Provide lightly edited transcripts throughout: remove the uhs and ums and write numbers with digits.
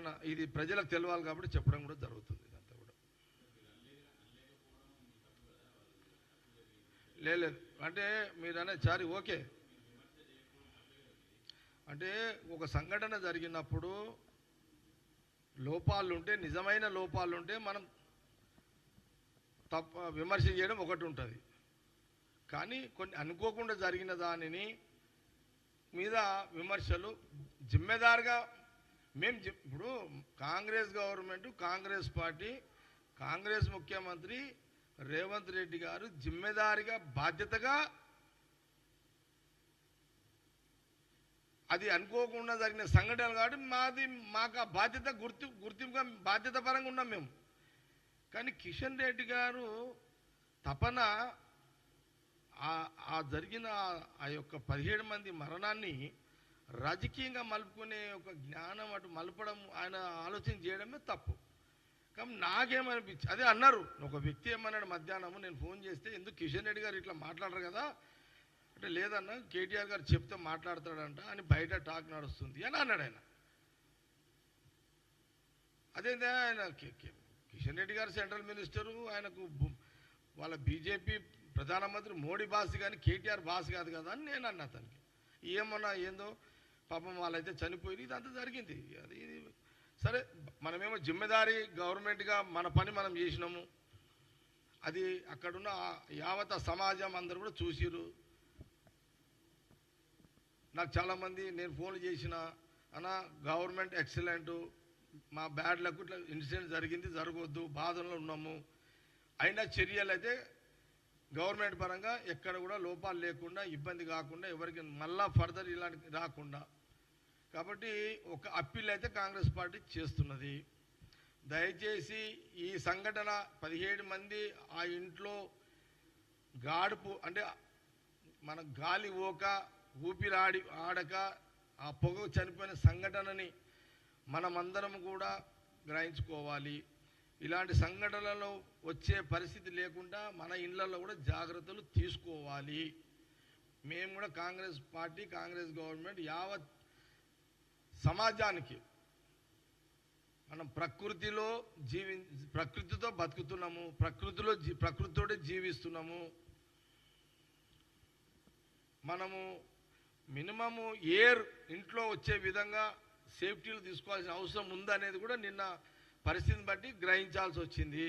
మన ఇది ప్రజలకు తెలవాలి కాబట్టి చెప్పడం కూడా జరుగుతుంది. ఇదంతా కూడా లేదు అంటే మీరు అనేది చారి ఓకే. అంటే ఒక సంఘటన జరిగినప్పుడు లోపాలుంటే, నిజమైన లోపాలుంటే మనం తప్ప విమర్శ చేయడం ఒకటి ఉంటుంది. కానీ కొన్ని అనుకోకుండా జరిగిన దానిని మీద విమర్శలు జిమ్మెదారుగా మేము ఇప్పుడు కాంగ్రెస్ గవర్నమెంట్, కాంగ్రెస్ పార్టీ, కాంగ్రెస్ ముఖ్యమంత్రి రేవంత్ రెడ్డి గారు జిమ్మెదారిగా బాధ్యతగా అది అనుకోకుండా జరిగిన సంఘటనలు కాబట్టి మాకు ఆ బాధ్యత గుర్తింపుగా బాధ్యత పరంగా ఉన్నాం మేము. కానీ కిషన్ రెడ్డి గారు తపన ఆ జరిగిన ఆ యొక్క 17 మంది మరణాన్ని రాజకీయంగా మలుపుకునే ఒక జ్ఞానం అటు మలపడం, ఆయన ఆలోచన చేయడమే తప్పు. కానీ నాకేమనిపించి అదే అన్నారు, ఒక వ్యక్తి ఏమన్నాడు మధ్యాహ్నము నేను ఫోన్ చేస్తే, ఎందుకు కిషన్ రెడ్డి గారు ఇట్లా మాట్లాడరు కదా అంటే, లేదన్నా కేటీఆర్ గారు చెప్తే మాట్లాడతాడంట అని బయట టాక్ నడుస్తుంది అని అన్నాడు ఆయన. అదేంటే ఆయన కిషన్ రెడ్డి గారు సెంట్రల్ మినిస్టరు, ఆయనకు వాళ్ళ బీజేపీ ప్రధానమంత్రి మోడీ బాస్ కానీ కేటీఆర్ బాస్ కాదు కదా అని నేను అన్నా అతనికి. ఏమన్నా ఏందో పాపం వాళ్ళైతే చనిపోయి ఇదంతా జరిగింది. అది సరే, మనమేమో జిమ్మెదారీ గవర్నమెంట్గా మన పని మనం చేసినాము. అది అక్కడున్న యావత సమాజం అందరూ కూడా చూసిరు. నాకు చాలామంది నేను ఫోన్ చేసిన, అన్న గవర్నమెంట్ ఎక్సలెంట్, మా బ్యాడ్ లక్ ఇట్లా ఇన్సిడెంట్ జరిగింది, జరగవద్దు, బాధల్లో ఉన్నాము, అయినా చర్యలు అయితే గవర్నమెంట్ పరంగా ఎక్కడ కూడా లోపాలు లేకుండా, ఇబ్బంది కాకుండా, ఎవరికి మళ్ళా ఫర్దర్ ఇలాంటి రాకుండా. కాబట్టి ఒక అప్పీల్ అయితే కాంగ్రెస్ పార్టీ చేస్తున్నది. దయచేసి ఈ సంఘటన 17 మంది ఆ ఇంట్లో గాడుపు అంటే మన గాలి ఓక ఊపిరి ఆడక ఆ పొగ చనిపోయిన సంఘటనని మనమందరం కూడా గ్రహించుకోవాలి. ఇలాంటి సంఘటనలు వచ్చే పరిస్థితి లేకుండా మన ఇళ్లలో కూడా జాగ్రత్తలు తీసుకోవాలి. మేము కూడా కాంగ్రెస్ పార్టీ, కాంగ్రెస్ గవర్నమెంట్ యావత్ సమాజానికి మనం ప్రకృతితో బతుకుతున్నాము, ప్రకృతితోనే జీవిస్తున్నాము. మనము మినిమము ఎయిర్ ఇంట్లో వచ్చే విధంగా సేఫ్టీలు తీసుకోవాల్సిన అవసరం ఉందనేది కూడా నిన్న పరిస్థితిని బట్టి గ్రహించాల్సి వచ్చింది.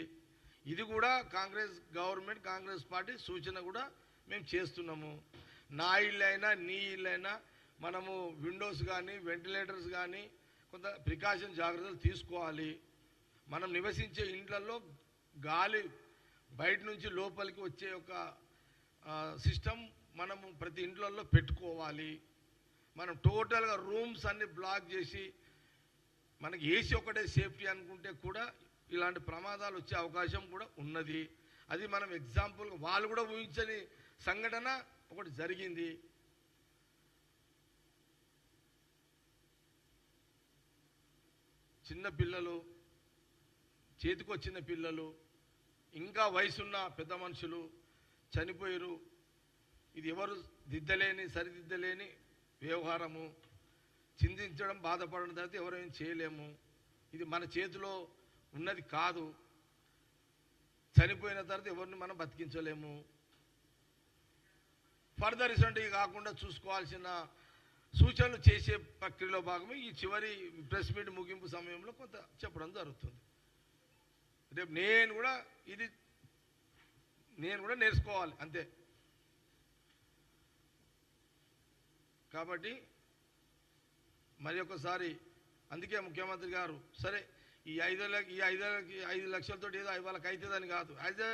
ఇది కూడా కాంగ్రెస్ గవర్నమెంట్, కాంగ్రెస్ పార్టీ సూచన కూడా మేము చేస్తున్నాము. నా ఇల్లైనా నీ ఇల్లైనా మనము విండోస్ కానీ వెంటిలేటర్స్ కానీ కొంత ప్రికాషన్ జాగ్రత్తలు తీసుకోవాలి. మనం నివసించే ఇండ్లలో గాలి బయట నుంచి లోపలికి వచ్చే ఒక సిస్టమ్ మనము ప్రతి ఇండ్లలో పెట్టుకోవాలి. మనం టోటల్గా రూమ్స్ అన్ని బ్లాక్ చేసి మనకి ఏసీ ఒకటే సేఫ్టీ అనుకుంటే కూడా ఇలాంటి ప్రమాదాలు వచ్చే అవకాశం కూడా ఉన్నది. అది మనం ఎగ్జాంపుల్ వాళ్ళు కూడా ఊహించని సంఘటన ఒకటి జరిగింది. చిన్న పిల్లలు, చేతికొచ్చిన పిల్లలు, ఇంకా వయసున్న పెద్ద మనుషులు చనిపోయారు. ఇది ఎవరు సరిదిద్దలేని వ్యవహారము. చింతించడం, బాధపడడం తర్వాత ఎవరేం చేయలేము. ఇది మన చేతిలో ఉన్నది కాదు. చనిపోయిన తర్వాత ఎవరిని మనం బతికించలేము. ఫర్దర్ ఇటువంటివి కాకుండా చూసుకోవాల్సిన సూచనలు చేసే ప్రక్రియలో భాగమే ఈ చివరి ప్రెస్ మీట్ ముగింపు సమయంలో కొంత చెప్పడం జరుగుతుంది. రేపు నేను కూడా నేర్చుకోవాలి అంతే. కాబట్టి మరి ఒకసారి అందుకే ముఖ్యమంత్రి గారు సరే ఈ 5 లక్షలతో ఏదో వాళ్ళకి అవుతుందని కాదు, అయితే